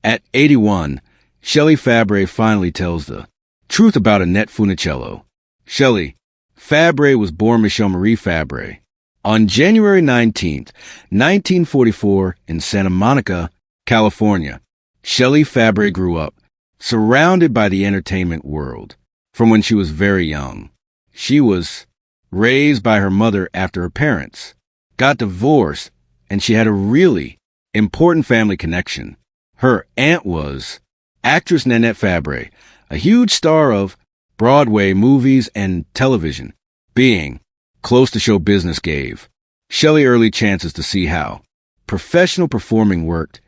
At 81, Shelley Fabares finally tells the truth about Annette Funicello. Shelley Fabares was born Michelle Marie Fabares on January 19, 1944 in Santa Monica, California. Shelley Fabares grew up surrounded by the entertainment world from when she was very young. She was raised by her mother after her parents got divorced, and she had a really important family connection. Her aunt was actress Annette Funicello, a huge star of Broadway movies and television. Being close to show business gave Shelley early chances to see how professional performing worked,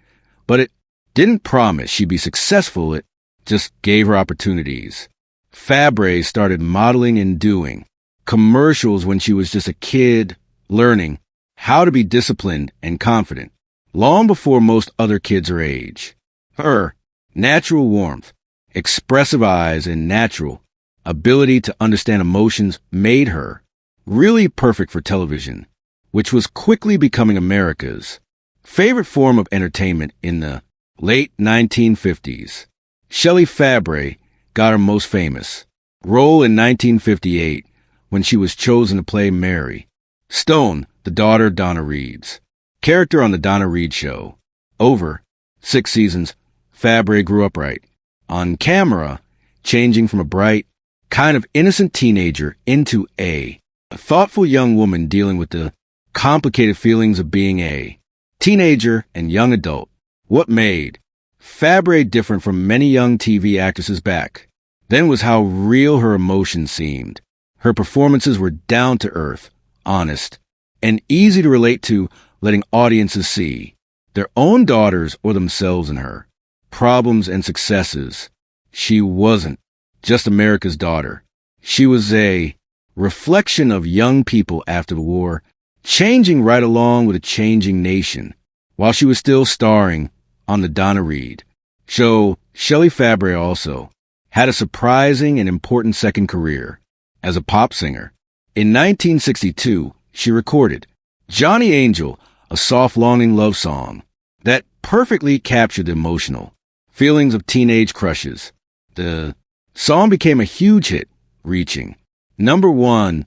but it didn't promise she'd be successful. It just gave her opportunities. Fabares started modeling and doing commercials when she was just a kid, learning how to be disciplined and confident, long before most other kids her age. Her natural warmth, expressive eyes, and natural ability to understand emotions made her really perfect for television, which was quickly becoming America's favorite form of entertainment in the late 1950s. Shelley Fabares got her most famous role in 1958 when she was chosen to play Mary Stone, the daughter of Donna Reed's character on the Donna Reed Show. Over 6 seasons, Fabares grew up right on camera, changing from a bright, kind of innocent teenager into a thoughtful young woman dealing with the complicated feelings of being a teenager and young adult. What made Fabares different from many young TV actresses back then was how real her emotions seemed. Her performances were down to earth, honest, and easy to relate to, letting audiences see their own daughters or themselves in her problems and successes. She wasn't just America's daughter. She was a reflection of young people after the war, changing right along with a changing nation. While she was still starring on the Donna Reed Show, Shelley Fabares also had a surprising and important second career as a pop singer. In 1962, she recorded Johnny Angel, a soft, longing love song that perfectly captured the emotional feelings of teenage crushes. The song became a huge hit, reaching #1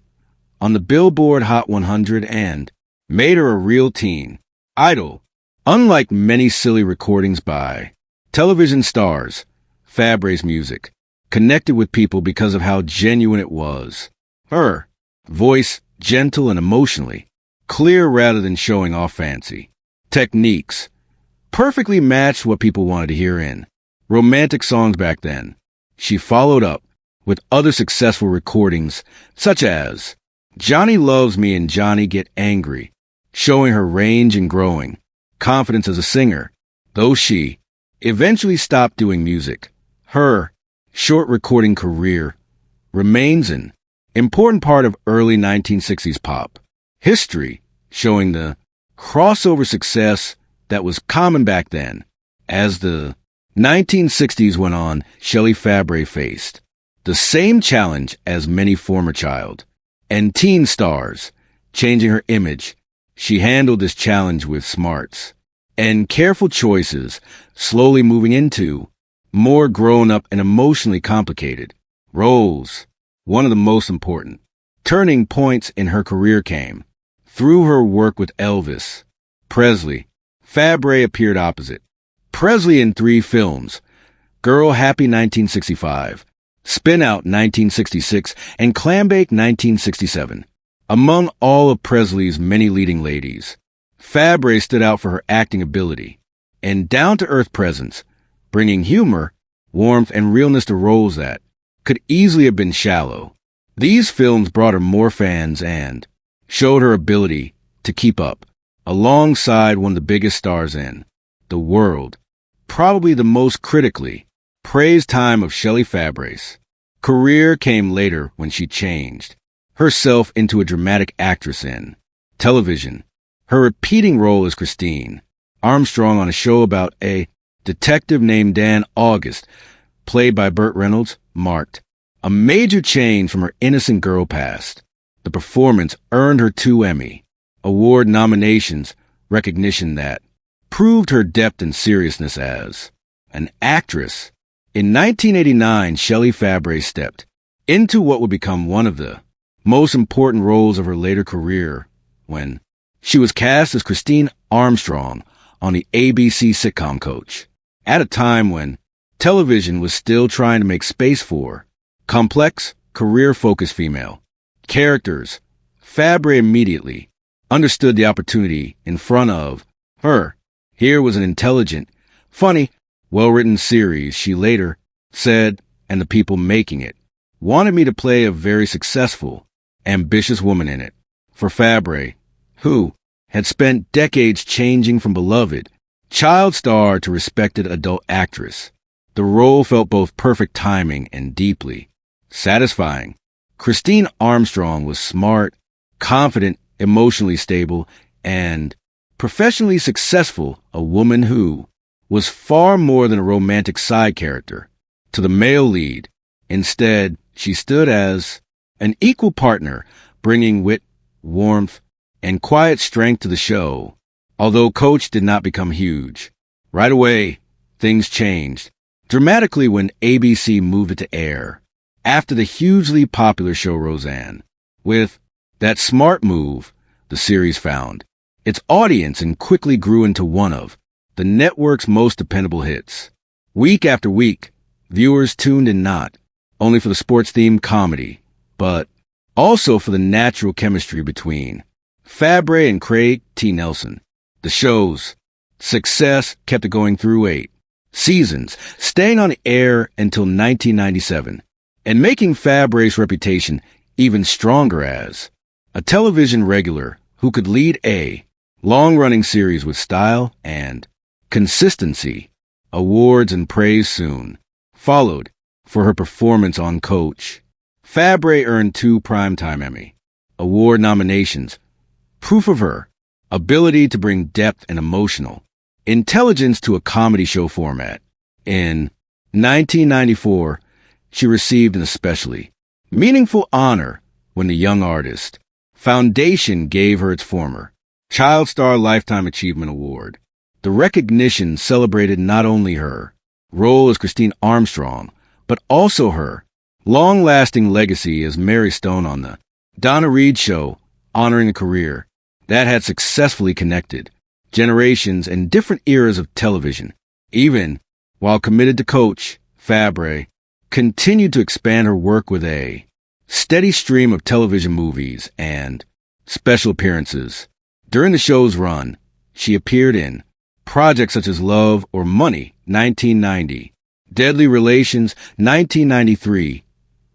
on the Billboard Hot 100 and made her a real teen idol. Unlike many silly recordings by television stars, Fabares' music connected with people because of how genuine it was. Her voice, gentle and emotionally clear rather than showing off fancy techniques, perfectly matched what people wanted to hear in romantic songs back then. She followed up with other successful recordings such as Johnny Loves Me and Johnny Get Angry, showing her range and growing confidence as a singer. Though she eventually stopped doing music, her short recording career remains an important part of early 1960s pop history, showing the crossover success that was common back then. As the 1960s went on, Shelley Fabares faced the same challenge as many former child and teen stars, changing her image. She handled this challenge with smarts and careful choices, slowly moving into more grown-up and emotionally complicated roles. One of the most important turning points in her career came through her work with Elvis Presley. Fabares appeared opposite Presley in 3 films: Girl Happy 1965, Spin Out 1966, and Clambake 1967. Among all of Presley's many leading ladies, Fabares stood out for her acting ability and down-to-earth presence, bringing humor, warmth, and realness to roles that could easily have been shallow. These films brought her more fans and showed her ability to keep up alongside one of the biggest stars in the world. Probably the most critically praised time of Shelley Fabares' career came later when she changed herself into a dramatic actress in television. Her repeating role as Christine Armstrong on a show about a detective named Dan August, played by Burt Reynolds, marked a major change from her innocent girl past. The performance earned her 2 Emmy Award nominations, recognition that proved her depth and seriousness as an actress. In 1989, Shelley Fabares stepped into what would become one of the most important roles of her later career when she was cast as Christine Armstrong on the ABC sitcom Coach. At a time when television was still trying to make space for complex, career-focused female characters, Fabares immediately understood the opportunity in front of her. Here was an intelligent, funny, well-written series, she later said, and the people making it wanted me to play a very successful, ambitious woman in it. For Fabares, who had spent decades changing from beloved child star to respected adult actress, the role felt both perfect timing and deeply satisfying. Christine Armstrong was smart, confident, emotionally stable, and professionally successful, a woman who was far more than a romantic side character to the male lead. Instead, she stood as an equal partner, bringing wit, warmth, and quiet strength to the show. Although Coach did not become huge right away, things changed dramatically when ABC moved it to air after the hugely popular show Roseanne. With that smart move, the series found its audience and quickly grew into one of the network's most dependable hits. Week after week, viewers tuned in not only for the sports-themed comedy, but also for the natural chemistry between Fabares and Craig T. Nelson. The show's success kept it going through 8 seasons, staying on the air until 1997, and making Fabares' reputation even stronger as a television regular who could lead a long-running series with style and consistency. Awards and praise soon followed for her performance on Coach. Fabares earned 2 Primetime Emmy Award nominations, proof of her ability to bring depth and emotional intelligence to a comedy show format. In 1994, she received an especially meaningful honor when the Young Artist Foundation gave her its former Child Star Lifetime Achievement Award. The recognition celebrated not only her role as Christine Armstrong, but also her long-lasting legacy as Mary Stone on the Donna Reed Show, honoring a career that had successfully connected generations and different eras of television. Even while committed to Coach, Fabares continued to expand her work with a steady stream of television movies and special appearances. During the show's run, she appeared in projects such as Love or Money, 1990, Deadly Relations, 1993,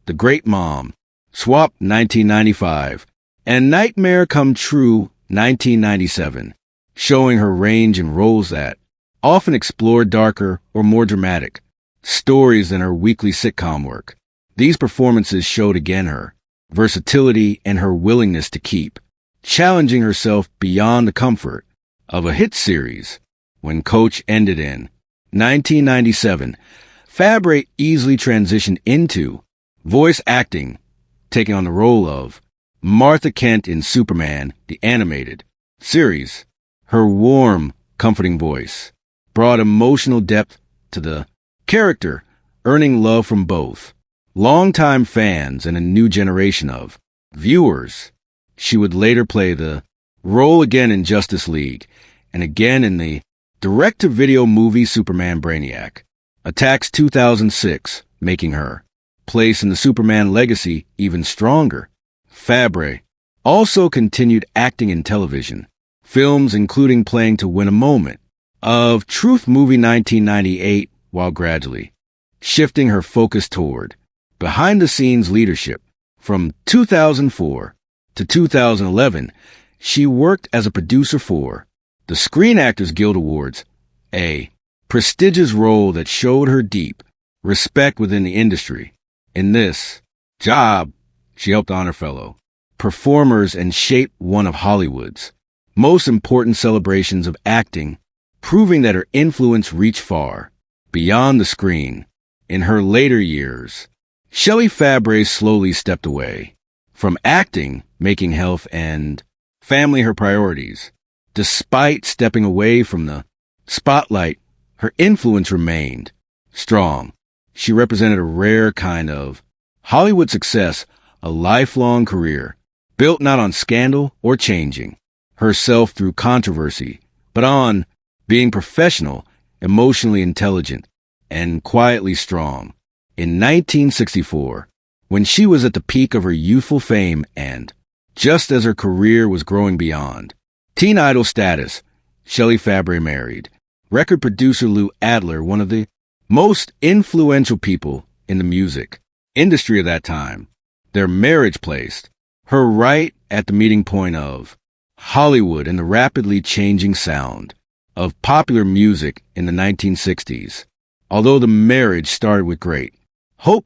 The Great Mom, Swap, 1995, and Nightmare Come True, 1997, showing her range in roles that often explored darker or more dramatic stories than her weekly sitcom work. These performances showed again her versatility and her willingness to keep challenging herself beyond the comfort of a hit series. When Coach ended in 1997, Fabares easily transitioned into voice acting, taking on the role of Martha Kent in Superman, the animated series. Her warm, comforting voice brought emotional depth to the character, earning love from both longtime fans and a new generation of viewers. She would later play the role again in Justice League and again in the direct-to-video movie Superman Brainiac Attacks 2006, making her place in the Superman legacy even stronger. Fabares also continued acting in television films, including playing to win a moment of Truth movie 1998, while gradually shifting her focus toward behind-the-scenes leadership. From 2004 to 2011, she worked as a producer for the Screen Actors Guild Awards, a prestigious role that showed her deep respect within the industry. In this job, she helped honor fellow performers and shape one of Hollywood's most important celebrations of acting, proving that her influence reached far beyond the screen. In her later years, Shelley Fabares slowly stepped away from acting, making health and family her priorities. Despite stepping away from the spotlight her influence remained strong. She represented a rare kind of Hollywood success, a lifelong career, built not on scandal or changing herself through controversy, but on being professional, emotionally intelligent, and quietly strong. In 1964, when she was at the peak of her youthful fame and just as her career was growing beyond teen idol status, Shelley Fabares married record producer Lou Adler, one of the most influential people in the music industry of that time. Their marriage placed her right at the meeting point of Hollywood and the rapidly changing sound of popular music in the 1960s. Although the marriage started with great hope,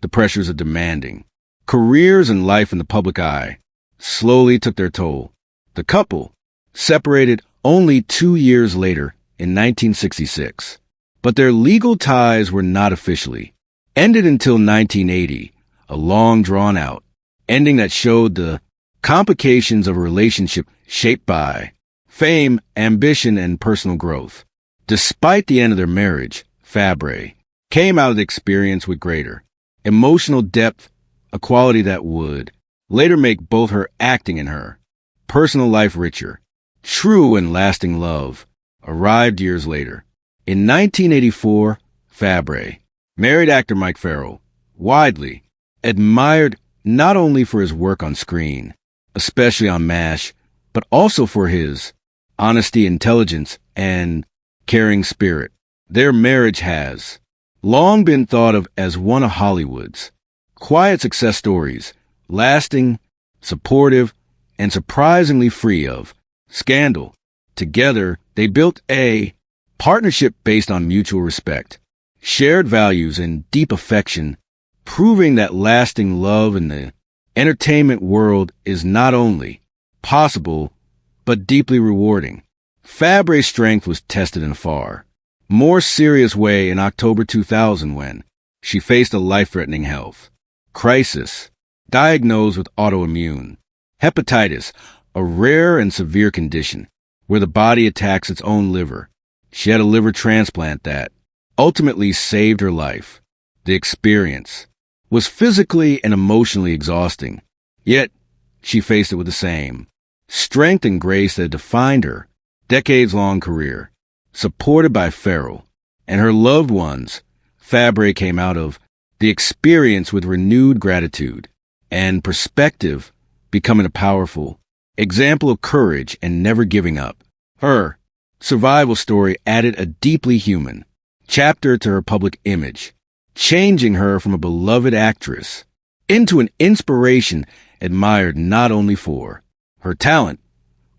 the pressures of demanding careers and life in the public eye slowly took their toll. The couple separated only 2 years later in 1966, but their legal ties were not officially ended until 1980, a long drawn-out ending that showed the complications of a relationship shaped by fame, ambition, and personal growth. Despite the end of their marriage, Fabares came out of the experience with greater emotional depth, a quality that would later make both her acting and her personal life richer. True and lasting love arrived years later. In 1984, Fabares married actor Mike Farrell, widely admired not only for his work on screen, especially on MASH, but also for his honesty, intelligence, and caring spirit. Their marriage has long been thought of as one of Hollywood's quiet success stories, lasting, supportive, and surprisingly free of scandal. Together, they built a partnership based on mutual respect, shared values, and deep affection, proving that lasting love in the entertainment world is not only possible, but deeply rewarding. Fabares' strength was tested in a far more serious way in October 2000 when she faced a life-threatening health crisis, diagnosed with autoimmune hepatitis, a rare and severe condition where the body attacks its own liver. She had a liver transplant that ultimately saved her life. The experience was physically and emotionally exhausting, yet she faced it with the same strength and grace that defined her decades-long career. Supported by Farrell and her loved ones, Fabares came out of the experience with renewed gratitude and perspective, becoming a powerful example of courage and never giving up. Her survival story added a deeply human chapter to her public image, changing her from a beloved actress into an inspiration admired not only for her talent,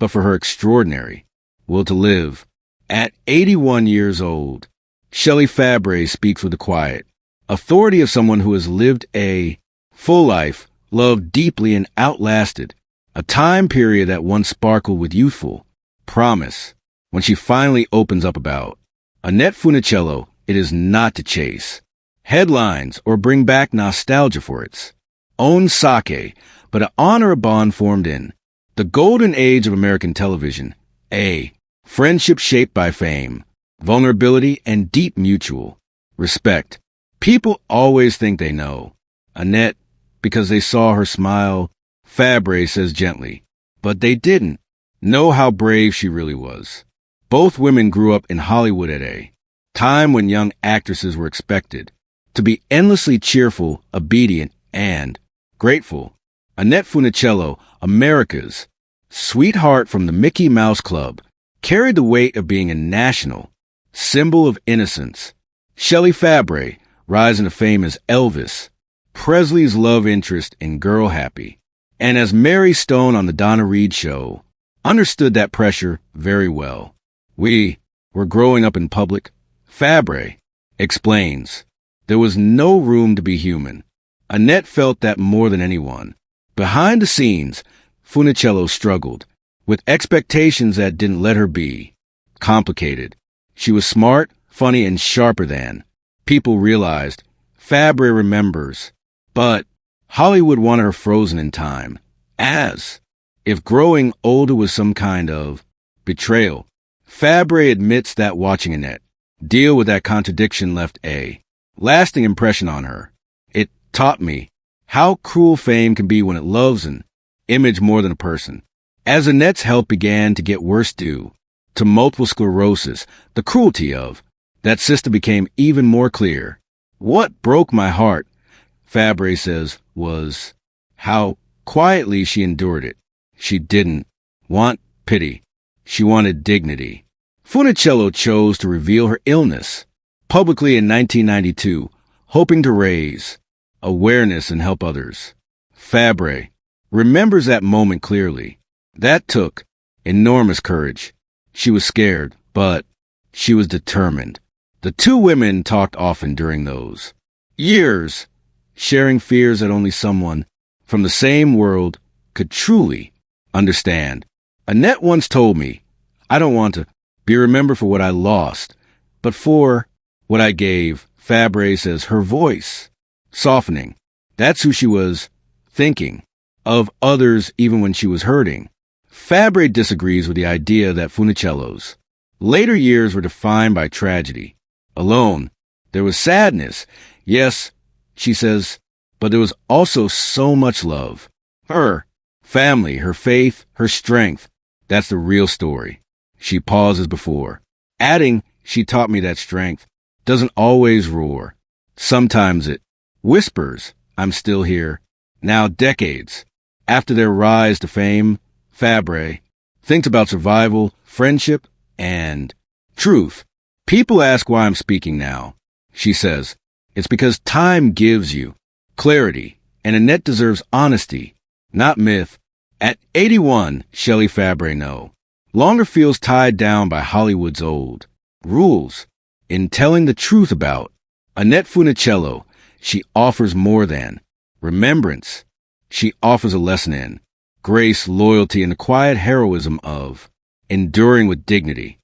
but for her extraordinary will to live. At 81 years old, Shelley Fabares speaks with the quiet authority of someone who has lived a full life, loved deeply, and outlasted a time period that once sparkled with youthful promise. When she finally opens up about Annette Funicello, it is not to chase headlines or bring back nostalgia for its own sake, but to honor a bond formed in the golden age of American television, a friendship shaped by fame, vulnerability, and deep mutual respect. People always think they know Annette because they saw her smile, Fabares says gently, but they didn't know how brave she really was. Both women grew up in Hollywood at a time when young actresses were expected to be endlessly cheerful, obedient, and grateful. Annette Funicello, America's sweetheart from the Mickey Mouse Club, carried the weight of being a national symbol of innocence. Shelley Fabares, rising to fame as Elvis Presley's love interest in Girl Happy, and as Mary Stone on the Donna Reed Show, understood that pressure very well. We were growing up in public, Fabares explains. There was no room to be human. Annette felt that more than anyone. Behind the scenes, Funicello struggled with expectations that didn't let her be complicated. She was smart, funny, and sharper than people realized. Fabares remembers, but Hollywood wanted her frozen in time, as if growing older was some kind of betrayal. Fabares admits that watching Annette deal with that contradiction left a lasting impression on her. It taught me how cruel fame can be when it loves an image more than a person. As Annette's health began to get worse due to multiple sclerosis, the cruelty of that system became even more clear. What broke my heart, Fabares says, was how quietly she endured it. She didn't want pity. She wanted dignity. Funicello chose to reveal her illness publicly in 1992, hoping to raise awareness and help others. Fabares remembers that moment clearly. That took enormous courage. She was scared, but she was determined. The two women talked often during those years, sharing fears that only someone from the same world could truly understand. Annette once told me, "I don't want to be remembered for what I lost, but for what I gave." Fabares says, her voice softening. That's who she was thinking of, others even when she was hurting. Fabares disagrees with the idea that Funicello's later years were defined by tragedy alone. There was sadness, yes, she says, but there was also so much love. Her family, her faith, her strength. That's the real story. She pauses before adding, "She taught me that strength doesn't always roar. Sometimes it whispers, 'I'm still here.'" Now, decades after their rise to fame, Fabares thinks about survival, friendship, and truth. "People ask why I'm speaking now," she says. "It's because time gives you clarity, and Annette deserves honesty, not myth." At 81, Shelley Fabares no longer feels tied down by Hollywood's old rules. In telling the truth about Annette Funicello, she offers more than remembrance. She offers a lesson in grace, loyalty, and the quiet heroism of enduring with dignity.